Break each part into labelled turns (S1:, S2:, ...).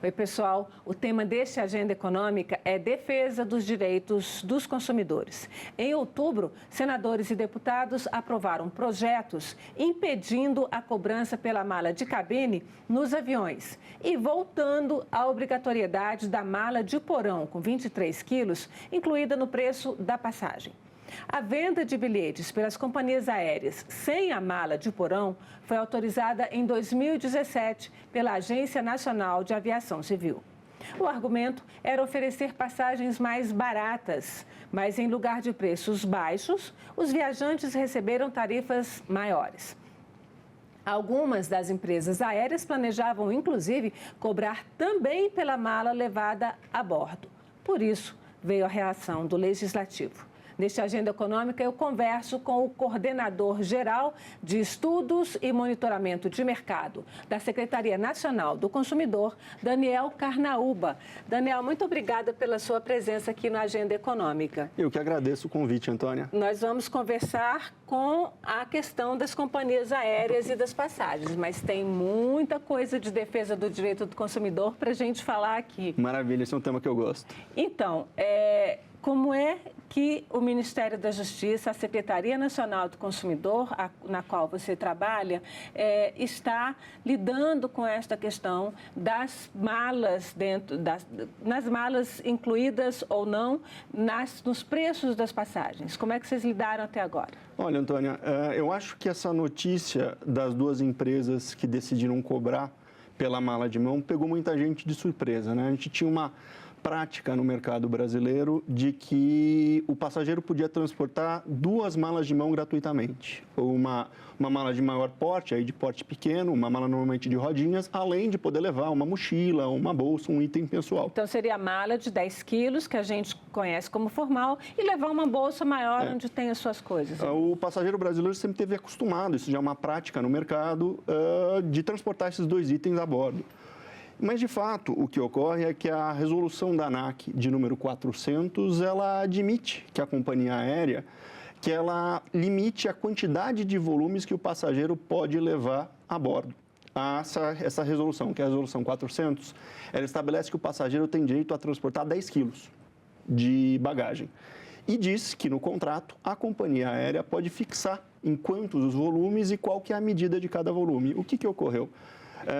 S1: Oi, pessoal. O tema deste Agenda Econômica é defesa dos direitos dos consumidores. Em outubro, senadores e deputados aprovaram projetos impedindo a cobrança pela mala de cabine nos aviões e voltando à obrigatoriedade da mala de porão com 23 quilos, incluída no preço da passagem. A venda de bilhetes pelas companhias aéreas sem a mala de porão foi autorizada em 2017 pela Agência Nacional de Aviação Civil. O argumento era oferecer passagens mais baratas, mas em lugar de preços baixos, os viajantes receberam tarifas maiores. Algumas das empresas aéreas planejavam, inclusive, cobrar também pela mala levada a bordo. Por isso, veio a reação do Legislativo. Neste Agenda Econômica, eu converso com o coordenador geral de Estudos e Monitoramento de Mercado da Secretaria Nacional do Consumidor, Daniel Carnaúba. Daniel, muito obrigada pela sua presença aqui no Agenda Econômica.
S2: Eu que agradeço o convite, Antônia.
S1: Nós vamos conversar com a questão das companhias aéreas e das passagens, mas tem muita coisa de defesa do direito do consumidor para a gente falar aqui.
S2: Maravilha, esse é um tema que eu gosto.
S1: Então, como é que o Ministério da Justiça, a Secretaria Nacional do Consumidor, na qual você trabalha, está lidando com esta questão das malas nas malas incluídas ou não nos preços das passagens? Como é que vocês lidaram até agora?
S2: Olha, Antônia, eu acho que essa notícia das duas empresas que decidiram cobrar pela mala de mão pegou muita gente de surpresa, né? A gente tinha uma prática no mercado brasileiro de que o passageiro podia transportar duas malas de mão gratuitamente. Uma mala de maior porte, aí de porte pequeno, uma mala normalmente de rodinhas, além de poder levar uma mochila, uma bolsa, um item pessoal.
S1: Então, seria a mala de 10 quilos, que a gente conhece como formal, e levar uma bolsa maior onde tem as suas coisas.
S2: O passageiro brasileiro sempre teve acostumado, isso já é uma prática no mercado, de transportar esses dois itens a bordo. Mas, de fato, o que ocorre é que a resolução da ANAC de número 400, ela admite que a companhia aérea, que ela limite a quantidade de volumes que o passageiro pode levar a bordo. Essa resolução, que é a resolução 400, ela estabelece que o passageiro tem direito a transportar 10 quilos de bagagem. E diz que, no contrato, a companhia aérea pode fixar em quantos os volumes e qual que é a medida de cada volume. O que ocorreu?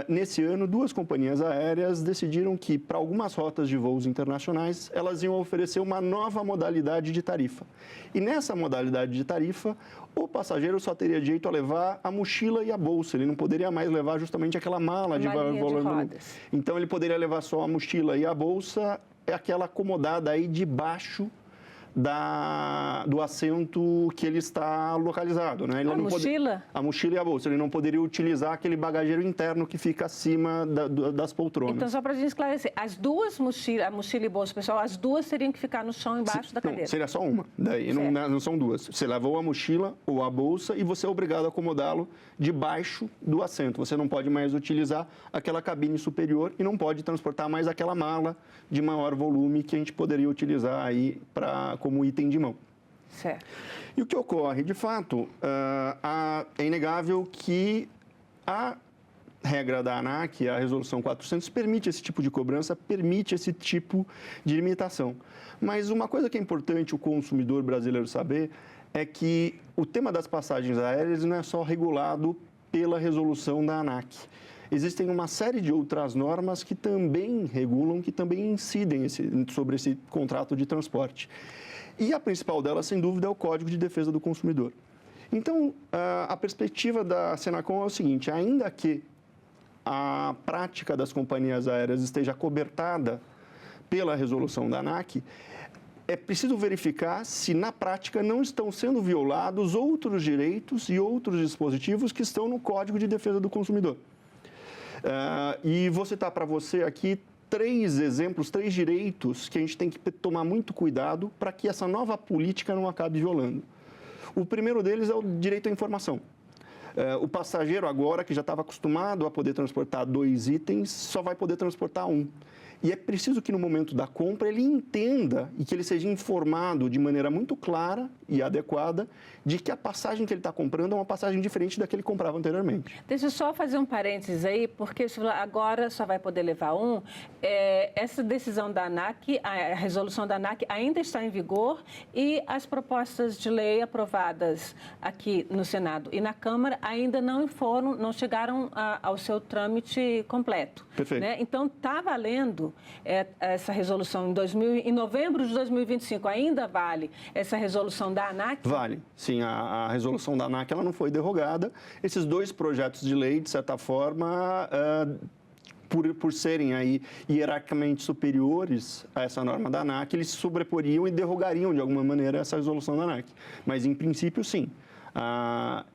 S2: Nesse ano, duas companhias aéreas decidiram que, para algumas rotas de voos internacionais, elas iam oferecer uma nova modalidade de tarifa. E nessa modalidade de tarifa, o passageiro só teria direito a levar a mochila e a bolsa. Ele não poderia mais levar justamente aquela mala de volume. Então, ele poderia levar só a mochila e a bolsa, aquela acomodada aí debaixo do assento que ele está localizado, né? Ele
S1: mochila?
S2: A mochila e a bolsa. Ele não poderia utilizar aquele bagageiro interno que fica acima das poltronas.
S1: Então, só para a gente esclarecer, as duas mochilas, a mochila e bolsa, pessoal, as duas teriam que ficar no chão embaixo da cadeira?
S2: Não, seria só uma. Daí não são duas. Você levou a mochila ou a bolsa e você é obrigado a acomodá-lo debaixo do assento. Você não pode mais utilizar aquela cabine superior e não pode transportar mais aquela mala de maior volume que a gente poderia utilizar aí como item de mão.
S1: Certo.
S2: E o que ocorre? De fato, é inegável que a regra da ANAC, a resolução 400, permite esse tipo de cobrança, permite esse tipo de limitação. Mas uma coisa que é importante o consumidor brasileiro saber é que o tema das passagens aéreas não é só regulado pela resolução da ANAC. Existem uma série de outras normas que também regulam, que também incidem sobre esse contrato de transporte. E a principal delas, sem dúvida, é o Código de Defesa do Consumidor. Então, a perspectiva da Senacom é o seguinte: ainda que a prática das companhias aéreas esteja cobertada pela resolução da ANAC, é preciso verificar se, na prática, não estão sendo violados outros direitos e outros dispositivos que estão no Código de Defesa do Consumidor. E vou citar para você aqui 3 exemplos, 3 direitos que a gente tem que tomar muito cuidado para que essa nova política não acabe violando. O primeiro deles é o direito à informação. O passageiro agora, que já estava acostumado a poder transportar 2 itens, só vai poder transportar 1. E é preciso que no momento da compra ele entenda e que ele seja informado de maneira muito clara e adequada de que a passagem que ele está comprando é uma passagem diferente da que ele comprava anteriormente.
S1: Deixa eu só fazer um parênteses aí, porque agora só vai poder levar 1. Essa decisão da ANAC, a resolução da ANAC ainda está em vigor e as propostas de lei aprovadas aqui no Senado e na Câmara ainda não chegaram ao seu trâmite completo.
S2: Perfeito.
S1: Né? Então, está valendo essa resolução em novembro de 2025, ainda vale essa resolução da ANAC?
S2: Vale, sim. A resolução da ANAC ela não foi derrogada. Esses 2 projetos de lei, de certa forma, por serem aí hierarquicamente superiores a essa norma da ANAC, eles se sobreporiam e derrogariam, de alguma maneira, essa resolução da ANAC. Mas, em princípio, sim.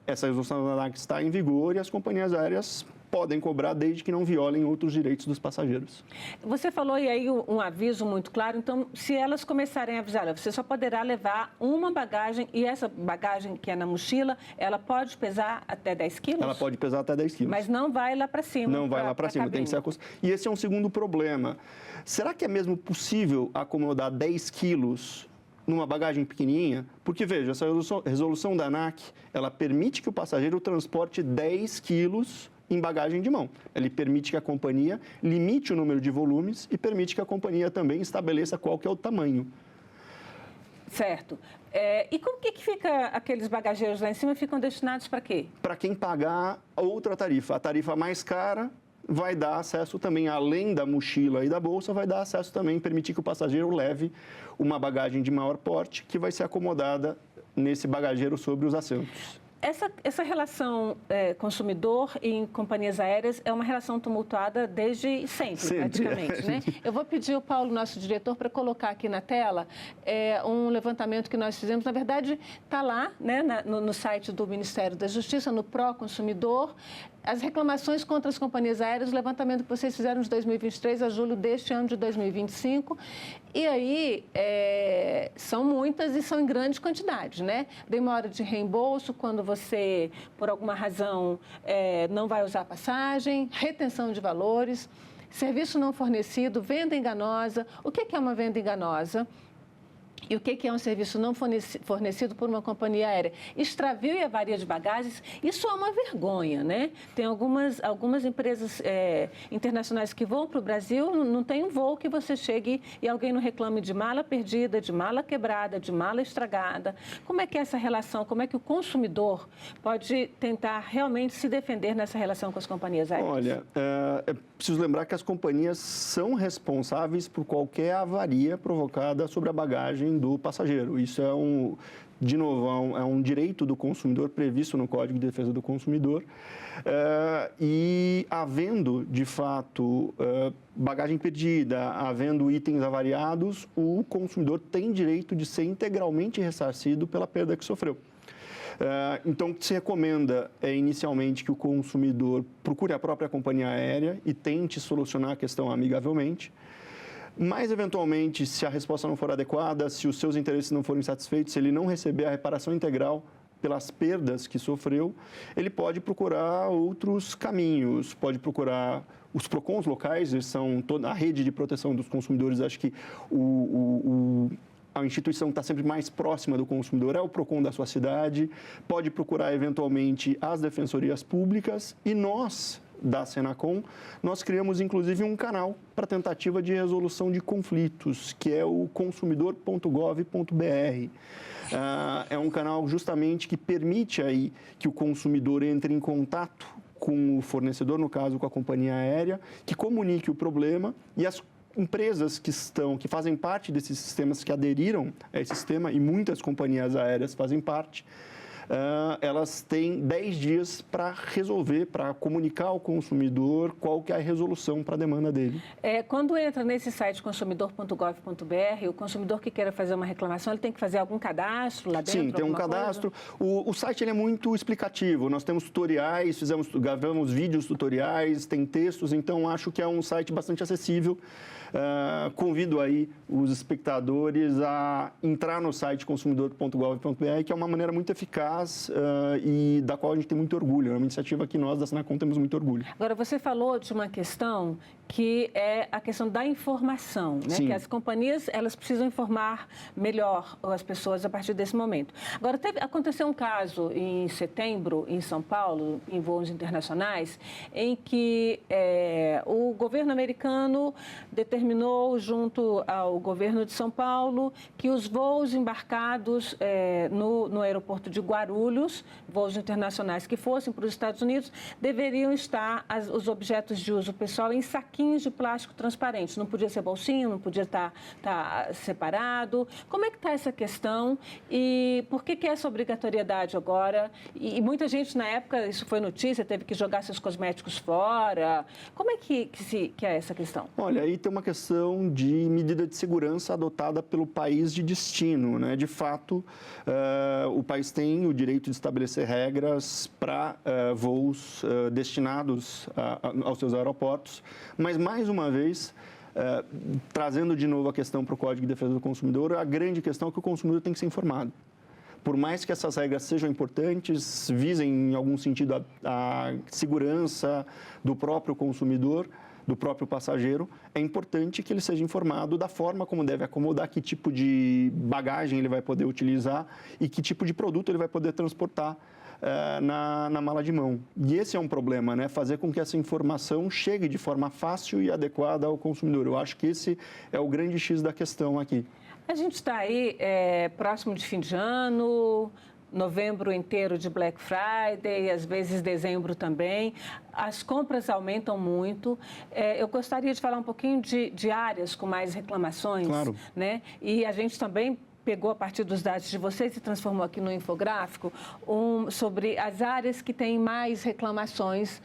S2: Essa resolução da ANAC está em vigor e as companhias aéreas podem cobrar desde que não violem outros direitos dos passageiros.
S1: Você falou e aí um aviso muito claro, então se elas começarem a avisar, você só poderá levar uma bagagem e essa bagagem que é na mochila, ela pode pesar até 10 quilos?
S2: Ela pode pesar até 10 quilos.
S1: Mas não vai lá para cima.
S2: Não vai lá para cima, tem que ser E esse é um segundo problema. Será que é mesmo possível acomodar 10 quilos numa bagagem pequenininha? Porque, veja, essa resolução da ANAC, ela permite que o passageiro transporte 10 quilos em bagagem de mão. Ele permite que a companhia limite o número de volumes e permite que a companhia também estabeleça qual que é o tamanho.
S1: Certo. E como que fica aqueles bagageiros lá em cima? Ficam destinados para quê?
S2: Para quem pagar outra tarifa. A tarifa mais cara vai dar acesso também, além da mochila e da bolsa, vai dar acesso também, permitir que o passageiro leve uma bagagem de maior porte que vai ser acomodada nesse bagageiro sobre os assentos.
S1: Essa relação consumidor em companhias aéreas é uma relação tumultuada desde sempre. Praticamente. Né? Eu vou pedir ao Paulo, nosso diretor, para colocar aqui na tela um levantamento que nós fizemos. Na verdade, está lá, né, no site do Ministério da Justiça, no Proconsumidor, as reclamações contra as companhias aéreas, o levantamento que vocês fizeram de 2023 a julho deste ano de 2025. E aí, são muitas e são em grandes quantidades, né? Demora de reembolso quando você, por alguma razão, não vai usar a passagem, retenção de valores, serviço não fornecido, venda enganosa. O que é uma venda enganosa? E o que é um serviço não fornecido por uma companhia aérea? Extravio e avaria de bagagens, isso é uma vergonha, né? Tem algumas empresas internacionais que voam para o Brasil, não tem um voo que você chegue e alguém não reclame de mala perdida, de mala quebrada, de mala estragada. Como é que é essa relação? Como é que o consumidor pode tentar realmente se defender nessa relação com as companhias aéreas?
S2: Olha, é preciso lembrar que as companhias são responsáveis por qualquer avaria provocada sobre a bagagem do passageiro. Isso de novo, é um direito do consumidor previsto no Código de Defesa do Consumidor. E havendo, de fato, bagagem perdida, havendo itens avariados, o consumidor tem direito de ser integralmente ressarcido pela perda que sofreu. Então, o que se recomenda é, inicialmente, que o consumidor procure a própria companhia aérea e tente solucionar a questão amigavelmente. Mas, eventualmente, se a resposta não for adequada, se os seus interesses não forem satisfeitos, se ele não receber a reparação integral pelas perdas que sofreu, ele pode procurar outros caminhos, pode procurar os PROCONs locais, eles são toda a rede de proteção dos consumidores. Acho que a instituição que está sempre mais próxima do consumidor é o PROCON da sua cidade, pode procurar, eventualmente, as defensorias públicas e nós, da Senacom, nós criamos, inclusive, um canal para tentativa de resolução de conflitos, que é o consumidor.gov.br. É um canal justamente que permite aí que o consumidor entre em contato com o fornecedor, no caso, com a companhia aérea, que comunique o problema e as empresas que fazem parte desses sistemas, que aderiram a esse sistema, e muitas companhias aéreas fazem parte, elas têm 10 dias para resolver, para comunicar ao consumidor qual que é a resolução para a demanda dele.
S1: Quando entra nesse site consumidor.gov.br, o consumidor que queira fazer uma reclamação, ele tem que fazer algum cadastro lá dentro?
S2: Sim, tem um cadastro. O site ele é muito explicativo. Nós temos tutoriais, gravamos vídeos tutoriais, tem textos, então acho que é um site bastante acessível. Convido aí os espectadores a entrar no site consumidor.gov.br, que é uma maneira muito eficaz faz e da qual a gente tem muito orgulho. É uma iniciativa que nós da Senacom temos muito orgulho.
S1: Agora, você falou de uma questão que é a questão da informação, né?
S2: Sim.
S1: Que as companhias, elas precisam informar melhor as pessoas a partir desse momento. Agora, aconteceu um caso em setembro, em São Paulo, em voos internacionais, em que o governo americano determinou, junto ao governo de São Paulo, que os voos embarcados no aeroporto de Guarulhos, voos internacionais que fossem para os Estados Unidos, deveriam estar os objetos de uso pessoal em saquinhos de plástico transparente. Não podia ser bolsinho, não podia estar separado. Como é que está essa questão e por que essa obrigatoriedade agora? E muita gente, na época, isso foi notícia, teve que jogar seus cosméticos fora. Como é que é essa questão?
S2: Olha, aí tem uma questão de medida de segurança adotada pelo país de destino, né? De fato, o país tem o direito de estabelecer regras para voos destinados aos seus aeroportos, mas, mais uma vez, trazendo de novo a questão para o Código de Defesa do Consumidor, a grande questão é que o consumidor tem que ser informado. Por mais que essas regras sejam importantes, visem, em algum sentido, a segurança do próprio consumidor, do próprio passageiro, é importante que ele seja informado da forma como deve acomodar, que tipo de bagagem ele vai poder utilizar e que tipo de produto ele vai poder transportar na mala de mão. E esse é um problema, né? Fazer com que essa informação chegue de forma fácil e adequada ao consumidor. Eu acho que esse é o grande X da questão aqui.
S1: A gente está aí próximo de fim de ano, novembro inteiro de Black Friday, às vezes dezembro também. As compras aumentam muito. Eu gostaria de falar um pouquinho de áreas com mais reclamações.
S2: Claro.
S1: Né? E a gente também pegou a partir dos dados de vocês e transformou aqui no infográfico sobre as áreas que têm mais reclamações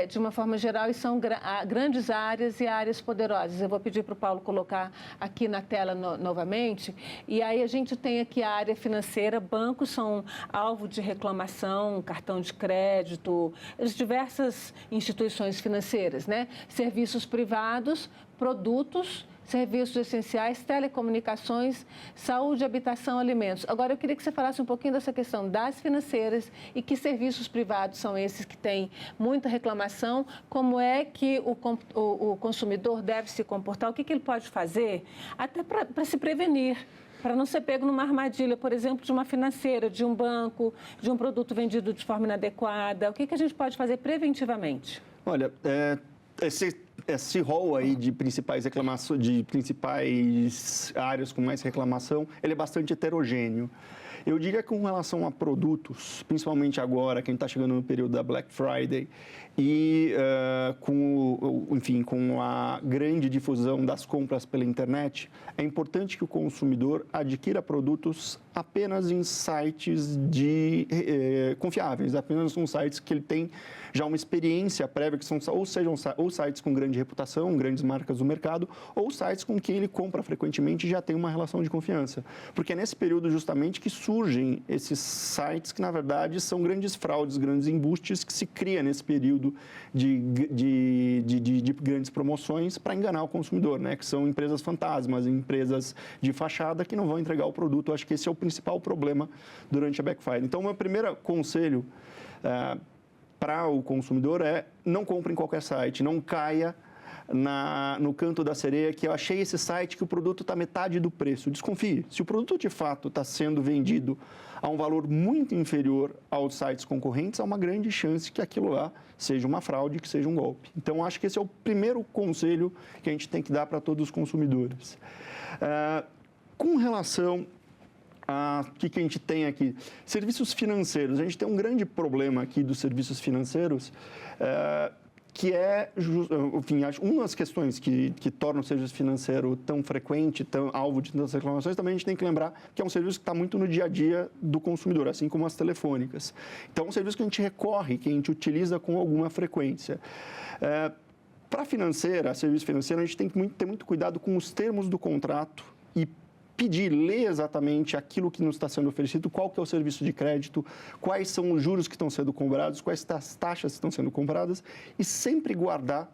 S1: de uma forma geral e são grandes áreas e áreas poderosas. Eu vou pedir para o Paulo colocar aqui na tela novamente. E aí a gente tem aqui a área financeira, bancos são alvo de reclamação, cartão de crédito, as diversas instituições financeiras, né? Serviços privados, produtos, serviços essenciais, telecomunicações, saúde, habitação, alimentos. Agora, eu queria que você falasse um pouquinho dessa questão das financeiras e que serviços privados são esses que têm muita reclamação, como é que o consumidor deve se comportar, o que ele pode fazer até para se prevenir, para não ser pego numa armadilha, por exemplo, de uma financeira, de um banco, de um produto vendido de forma inadequada. O que a gente pode fazer preventivamente?
S2: Olha, esse rol aí de principais reclamações, de principais áreas com mais reclamação, ele é bastante heterogêneo. Eu diria que com relação a produtos, principalmente agora, que a gente está chegando no período da Black Friday, e com a grande difusão das compras pela internet, é importante que o consumidor adquira produtos apenas em sites confiáveis, apenas em sites que ele tem já uma experiência prévia, que sejam sites com grande reputação, grandes marcas do mercado, ou sites com quem ele compra frequentemente e já tem uma relação de confiança. Porque é nesse período justamente que surgem esses sites que, na verdade, são grandes fraudes, grandes embustes que se cria nesse período de grandes promoções para enganar o consumidor, né? Que são empresas fantasmas, empresas de fachada que não vão entregar o produto. Eu acho que esse é o principal problema durante a Black Friday. Então, o meu primeiro conselho para o consumidor é não compre em qualquer site, não caia no canto da sereia que eu achei esse site que o produto está metade do preço. Desconfie. Se o produto de fato está sendo vendido a um valor muito inferior aos sites concorrentes, há uma grande chance que aquilo lá seja uma fraude, que seja um golpe. Então, acho que esse é o primeiro conselho que a gente tem que dar para todos os consumidores. Com relação o que a gente tem aqui? Serviços financeiros. A gente tem um grande problema aqui dos serviços financeiros, que é, enfim, uma das questões que torna o serviço financeiro tão frequente, tão alvo de tantas reclamações, também a gente tem que lembrar que é um serviço que está muito no dia a dia do consumidor, assim como as telefônicas. Então, é um serviço que a gente recorre, que a gente utiliza com alguma frequência. Para serviço financeiro, a gente tem que ter muito cuidado com os termos do contrato e ler exatamente aquilo que nos está sendo oferecido, qual que é o serviço de crédito, quais são os juros que estão sendo cobrados, quais as taxas que estão sendo cobradas e sempre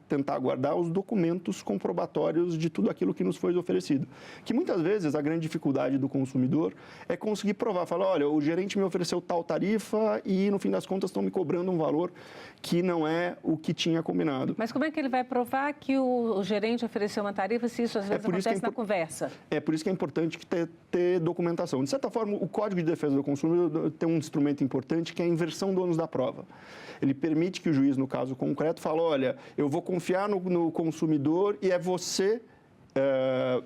S2: tentar guardar os documentos comprobatórios de tudo aquilo que nos foi oferecido. Que muitas vezes a grande dificuldade do consumidor é conseguir provar, falar, olha, o gerente me ofereceu tal tarifa e no fim das contas estão me cobrando um valor que não é o que tinha combinado.
S1: Mas como é que ele vai provar que o gerente ofereceu uma tarifa se isso às vezes acontece na conversa?
S2: É por isso que é importante ter documentação. De certa forma, o Código de Defesa do Consumidor tem um instrumento importante que é a inversão do ônus da prova. Ele permite que o juiz, no caso concreto, fale, olha, eu vou confiar no consumidor e é você,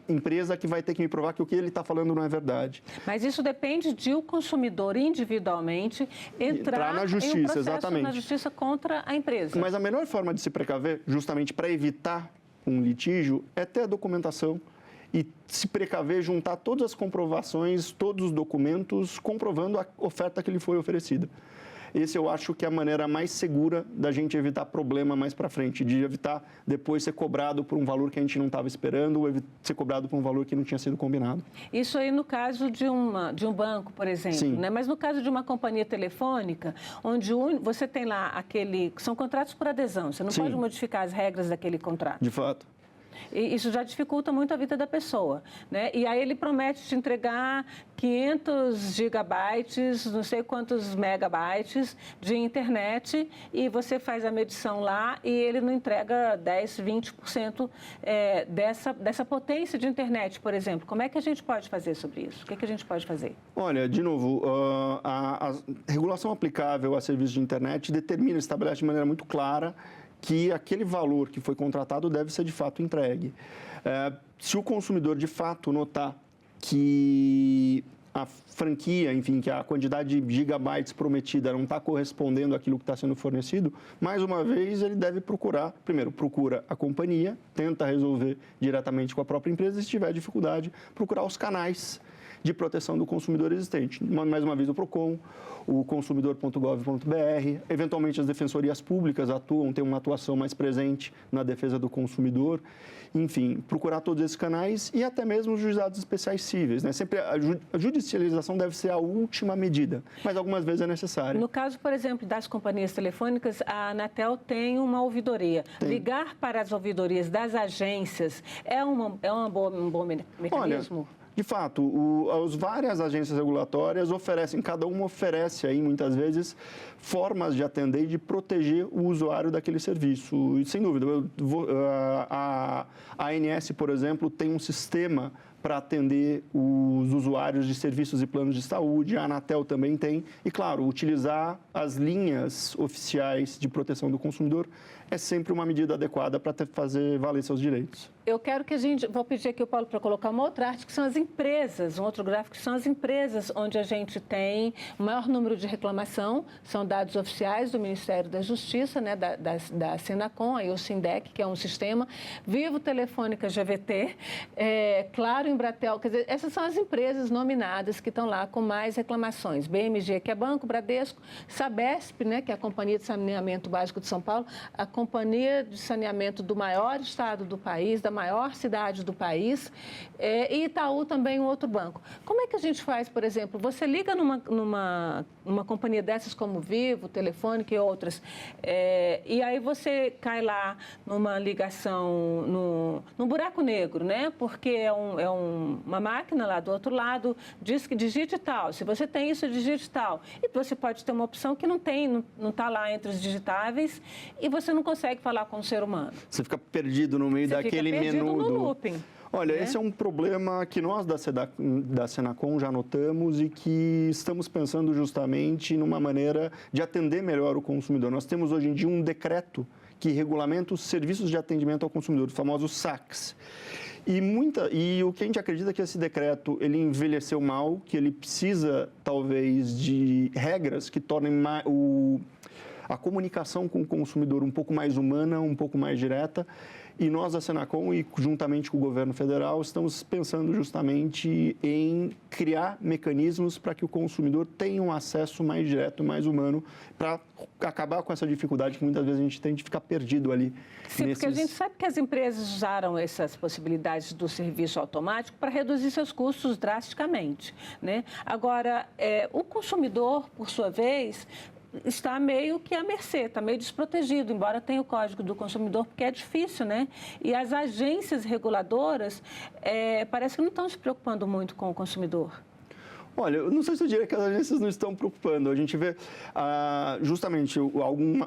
S2: empresa, que vai ter que me provar que o que ele está falando não é verdade.
S1: Mas isso depende de o consumidor individualmente entrar
S2: na justiça,
S1: em um processo
S2: exatamente.
S1: na justiça contra a empresa.
S2: Mas a melhor forma de se precaver, justamente para evitar um litígio, é ter a documentação e se precaver, juntar todas as comprovações, todos os documentos, comprovando a oferta que lhe foi oferecida. Esse eu acho que é a maneira mais segura da gente evitar problema mais para frente, de evitar depois ser cobrado por um valor que a gente não estava esperando ou ser cobrado por um valor que não tinha sido combinado.
S1: Isso aí no caso de um banco, por exemplo,
S2: Sim.
S1: né? Mas no caso de uma companhia telefônica, onde você tem lá são contratos por adesão, você não
S2: Sim.
S1: pode modificar as regras daquele contrato.
S2: De fato.
S1: E isso já dificulta muito a vida da pessoa, né? E aí ele promete te entregar 500 gigabytes, não sei quantos megabytes de internet e você faz a medição lá e ele não entrega 10, 20% dessa potência de internet, por exemplo. Como é que a gente pode fazer sobre isso? O que a gente pode fazer?
S2: Olha, de novo, a regulação aplicável a serviços de internet estabelece de maneira muito clara que aquele valor que foi contratado deve ser de fato entregue. Se o consumidor de fato notar que a franquia, enfim, que a quantidade de gigabytes prometida não está correspondendo àquilo que está sendo fornecido, mais uma vez ele deve procura a companhia, tenta resolver diretamente com a própria empresa e se tiver dificuldade, procurar os canais de proteção do consumidor existente. Mais uma vez o PROCON, o consumidor.gov.br, eventualmente as defensorias públicas têm uma atuação mais presente na defesa do consumidor. Enfim, procurar todos esses canais e até mesmo os juizados especiais cíveis, né? Sempre a judicialização deve ser a última medida, mas algumas vezes é necessária.
S1: No caso, por exemplo, das companhias telefônicas, a Anatel tem uma ouvidoria. Ligar para as ouvidorias das agências é um bom mecanismo?
S2: Olha, de fato, as várias agências regulatórias cada uma oferece aí, muitas vezes, formas de atender e de proteger o usuário daquele serviço. E, sem dúvida, a ANS, por exemplo, tem um sistema para atender os usuários de serviços e planos de saúde, a Anatel também tem. E, claro, utilizar as linhas oficiais de proteção do consumidor é sempre uma medida adequada para fazer valer seus direitos.
S1: Eu quero vou pedir aqui o Paulo para colocar uma outra arte, que são as empresas, um outro gráfico, que são as empresas onde a gente tem o maior número de reclamação, são dados oficiais do Ministério da Justiça, né, da Senacom, aí o Sindec, que é um sistema, Vivo, Telefônica, GVT, Claro, Embratel, quer dizer, essas são as empresas nominadas que estão lá com mais reclamações. BMG, que é Banco, Bradesco, Sabesp, né, que é a Companhia de Saneamento Básico de São Paulo, a Companhia de Saneamento do maior estado do país, da maior cidade do país, e Itaú também, um outro banco. Como é que a gente faz, por exemplo, você liga numa companhia dessas como Vivo, Telefônica e outras, e aí você cai lá numa ligação, num buraco negro, né? Porque é uma máquina lá do outro lado, diz que digite tal. Se você tem isso, digite tal. E você pode ter uma opção que não está lá entre os digitáveis e você não consegue falar com o ser humano.
S2: Você fica perdido no meio daquele menu.
S1: No looping.
S2: Olha, esse é um problema que nós da Senacom já notamos e que estamos pensando justamente numa maneira de atender melhor o consumidor. Nós temos hoje em dia um decreto que regulamenta os serviços de atendimento ao consumidor, o famoso SACS. E o que a gente acredita é que esse decreto ele envelheceu mal, que ele precisa talvez de regras que tornem a comunicação com o consumidor um pouco mais humana, um pouco mais direta. E nós, da Senacom, e juntamente com o governo federal, estamos pensando justamente em criar mecanismos para que o consumidor tenha um acesso mais direto, mais humano, para acabar com essa dificuldade que muitas vezes a gente tem de ficar perdido ali.
S1: Sim, porque a gente sabe que as empresas usaram essas possibilidades do serviço automático para reduzir seus custos drasticamente, né? Agora, o consumidor, por sua vez, está meio que à mercê, está meio desprotegido, embora tenha o Código do Consumidor, porque é difícil, né? E as agências reguladoras parece que não estão se preocupando muito com o consumidor.
S2: Olha, eu não sei se eu diria que as agências não estão preocupando. A gente vê, justamente,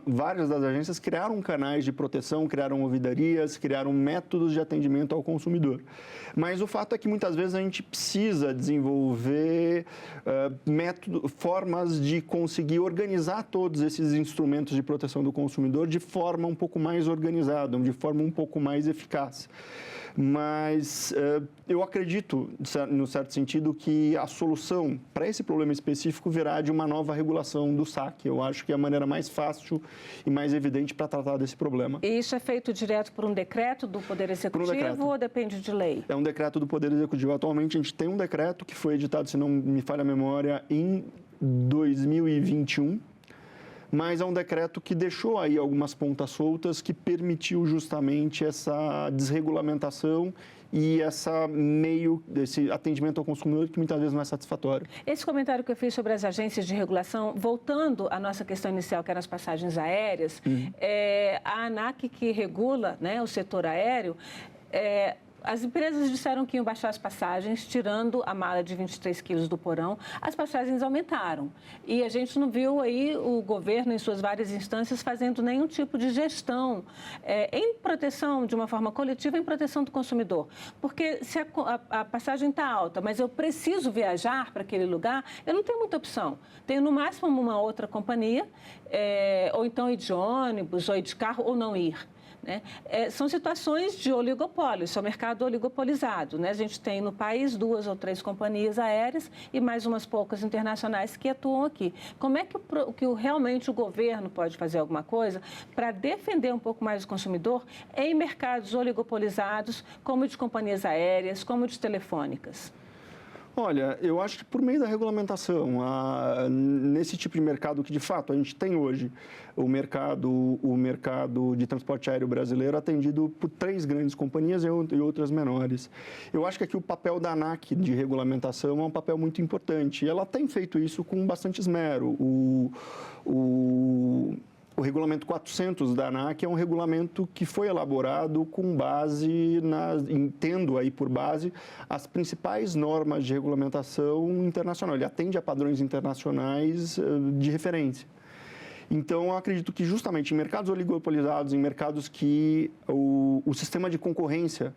S2: várias das agências criaram canais de proteção, criaram ouvidorias, criaram métodos de atendimento ao consumidor. Mas o fato é que muitas vezes a gente precisa desenvolver formas de conseguir organizar todos esses instrumentos de proteção do consumidor de forma um pouco mais organizada, de forma um pouco mais eficaz. Mas eu acredito, no certo sentido, que a solução para esse problema específico virá de uma nova regulação do SAC. Eu acho que é a maneira mais fácil e mais evidente para tratar desse problema.
S1: E isso é feito direto por um decreto do Poder Executivo ou depende de lei?
S2: É um decreto do Poder Executivo. Atualmente, a gente tem um decreto que foi editado, se não me falha a memória, em 2021. Mas é um decreto que deixou aí algumas pontas soltas que permitiu justamente essa desregulamentação e esse atendimento ao consumidor que muitas vezes não é satisfatório.
S1: Esse comentário que eu fiz sobre as agências de regulação, voltando à nossa questão inicial, que eram as passagens aéreas, a ANAC, que regula, né, o setor aéreo, as empresas disseram que iam baixar as passagens, tirando a mala de 23 quilos do porão. As passagens aumentaram. E a gente não viu aí o governo, em suas várias instâncias, fazendo nenhum tipo de gestão em proteção, de uma forma coletiva, em proteção do consumidor. Porque se a passagem está alta, mas eu preciso viajar para aquele lugar, eu não tenho muita opção. Tenho, no máximo, uma outra companhia, ou então ir de ônibus, ou ir de carro, ou não ir. Né? São situações de oligopólio, isso é um mercado oligopolizado. Né? A gente tem no país 2 ou 3 companhias aéreas e mais umas poucas internacionais que atuam aqui. Como é que realmente o governo pode fazer alguma coisa para defender um pouco mais o consumidor em mercados oligopolizados, como de companhias aéreas, como de telefônicas?
S2: Olha, eu acho que por meio da regulamentação, nesse tipo de mercado que, de fato, a gente tem hoje, o mercado de transporte aéreo brasileiro atendido por 3 grandes companhias e outras menores. Eu acho que aqui o papel da ANAC de regulamentação é um papel muito importante. E ela tem feito isso com bastante esmero. O regulamento 400 da ANAC é um regulamento que foi elaborado com base, tendo aí por base as principais normas de regulamentação internacional. Ele atende a padrões internacionais de referência. Então, eu acredito que justamente em mercados oligopolizados, em mercados que o sistema de concorrência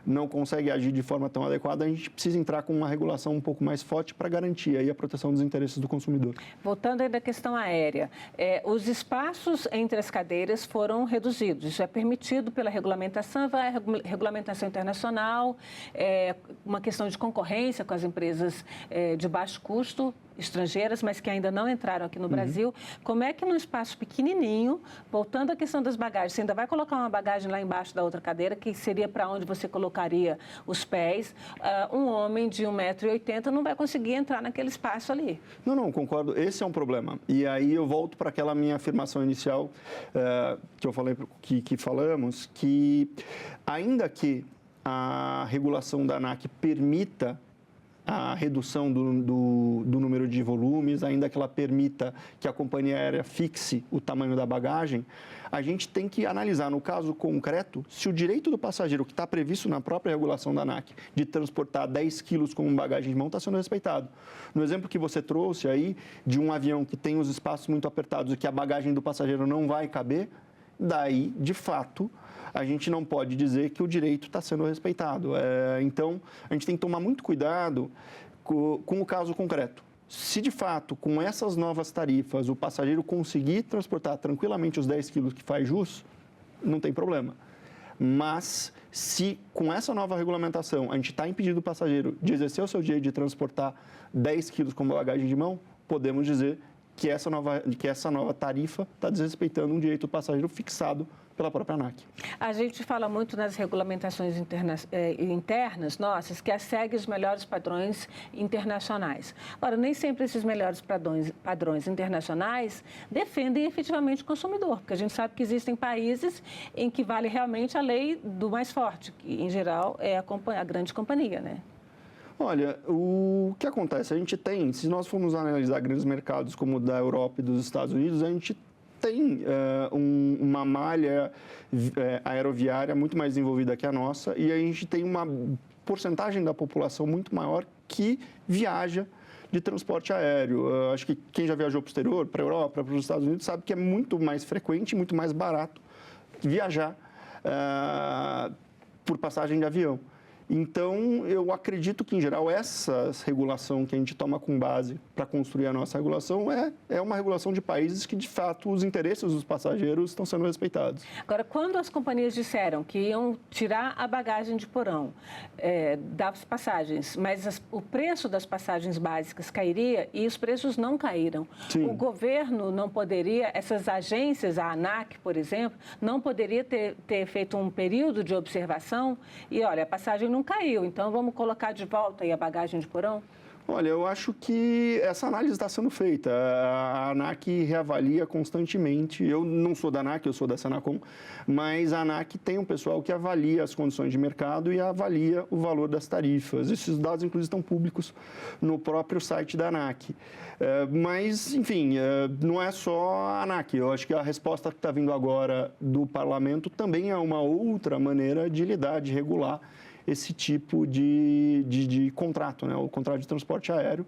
S2: não consegue agir de forma tão adequada, a gente precisa entrar com uma regulação um pouco mais forte para garantir aí a proteção dos interesses do consumidor.
S1: Voltando ainda à questão aérea, os espaços entre as cadeiras foram reduzidos. Isso é permitido pela regulamentação, vai a regulamentação internacional, uma questão de concorrência com as empresas de baixo custo, estrangeiras, mas que ainda não entraram aqui no Brasil. Como é que num espaço pequenininho, voltando à questão das bagagens, você ainda vai colocar uma bagagem lá embaixo da outra cadeira, que seria para onde você colocaria os pés, um homem de 1,80 m não vai conseguir entrar naquele espaço ali.
S2: Não, concordo. Esse é um problema. E aí eu volto para aquela minha afirmação inicial que eu falei, que falamos, que ainda que a regulação da ANAC permita a redução do número de volumes, ainda que ela permita que a companhia aérea fixe o tamanho da bagagem, a gente tem que analisar, no caso concreto, se o direito do passageiro, que está previsto na própria regulação da ANAC, de transportar 10 quilos como bagagem de mão, está sendo respeitado. No exemplo que você trouxe aí, de um avião que tem os espaços muito apertados e que a bagagem do passageiro não vai caber, daí, de fato, a gente não pode dizer que o direito está sendo respeitado. Então, a gente tem que tomar muito cuidado com o caso concreto. Se, de fato, com essas novas tarifas, o passageiro conseguir transportar tranquilamente os 10 quilos que faz jus, não tem problema. Mas, se com essa nova regulamentação a gente está impedindo o passageiro de exercer o seu direito de transportar 10 quilos como bagagem de mão, podemos dizer que essa nova tarifa está desrespeitando um direito do passageiro fixado pela própria ANAC.
S1: A gente fala muito nas regulamentações internas nossas que segue os melhores padrões internacionais. Ora, nem sempre esses melhores padrões internacionais defendem efetivamente o consumidor, porque a gente sabe que existem países em que vale realmente a lei do mais forte, que em geral é a grande companhia, né?
S2: Olha, o que acontece? A gente tem, se nós formos analisar grandes mercados como o da Europa e dos Estados Unidos, a gente tem uma malha aeroviária muito mais desenvolvida que a nossa e a gente tem uma porcentagem da população muito maior que viaja de transporte aéreo. Acho que quem já viajou para o exterior, para a Europa, para os Estados Unidos, sabe que é muito mais frequente, muito mais barato viajar por passagem de avião. Então, eu acredito que, em geral, essa regulação que a gente toma com base para construir a nossa regulação é uma regulação de países que, de fato, os interesses dos passageiros estão sendo respeitados.
S1: Agora, quando as companhias disseram que iam tirar a bagagem de porão das passagens, mas o preço das passagens básicas cairia e os preços não caíram,
S2: Sim.
S1: O governo não poderia, essas agências, a ANAC, por exemplo, não poderia ter feito um período de observação e, olha, a passagem não caiu, então vamos colocar de volta aí a bagagem de porão?
S2: Olha, eu acho que essa análise está sendo feita. A ANAC reavalia constantemente. Eu não sou da ANAC, eu sou da Senacom, mas a ANAC tem um pessoal que avalia as condições de mercado e avalia o valor das tarifas. Esses dados, inclusive, estão públicos no próprio site da ANAC. Mas, enfim, não é só a ANAC. Eu acho que a resposta que está vindo agora do parlamento também é uma outra maneira de lidar, de regular esse tipo de contrato, né? O contrato de transporte aéreo.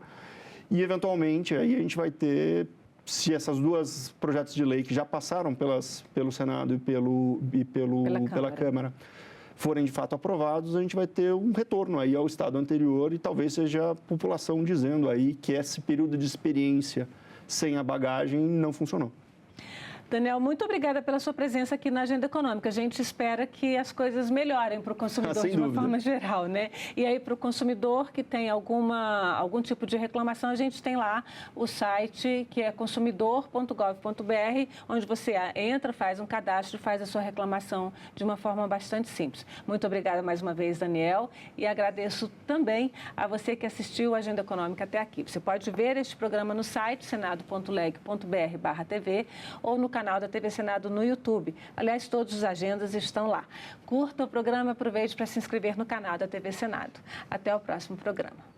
S2: E, eventualmente, aí a gente vai ter, se essas duas projetos de lei que já passaram pelo Senado e pela Câmara forem, de fato, aprovados, a gente vai ter um retorno aí ao estado anterior e talvez seja a população dizendo aí que esse período de experiência sem a bagagem não funcionou.
S1: Daniel, muito obrigada pela sua presença aqui na Agenda Econômica. A gente espera que as coisas melhorem para o consumidor de uma forma geral, né? E aí, para o consumidor que tem algum tipo de reclamação, a gente tem lá o site que é consumidor.gov.br, onde você entra, faz um cadastro, faz a sua reclamação de uma forma bastante simples. Muito obrigada mais uma vez, Daniel, e agradeço também a você que assistiu a Agenda Econômica até aqui. Você pode ver este programa no site senado.leg.br/TV ou no canal da TV Senado no YouTube. Aliás, todas as agendas estão lá. Curta o programa, aproveite para se inscrever no canal da TV Senado. Até o próximo programa.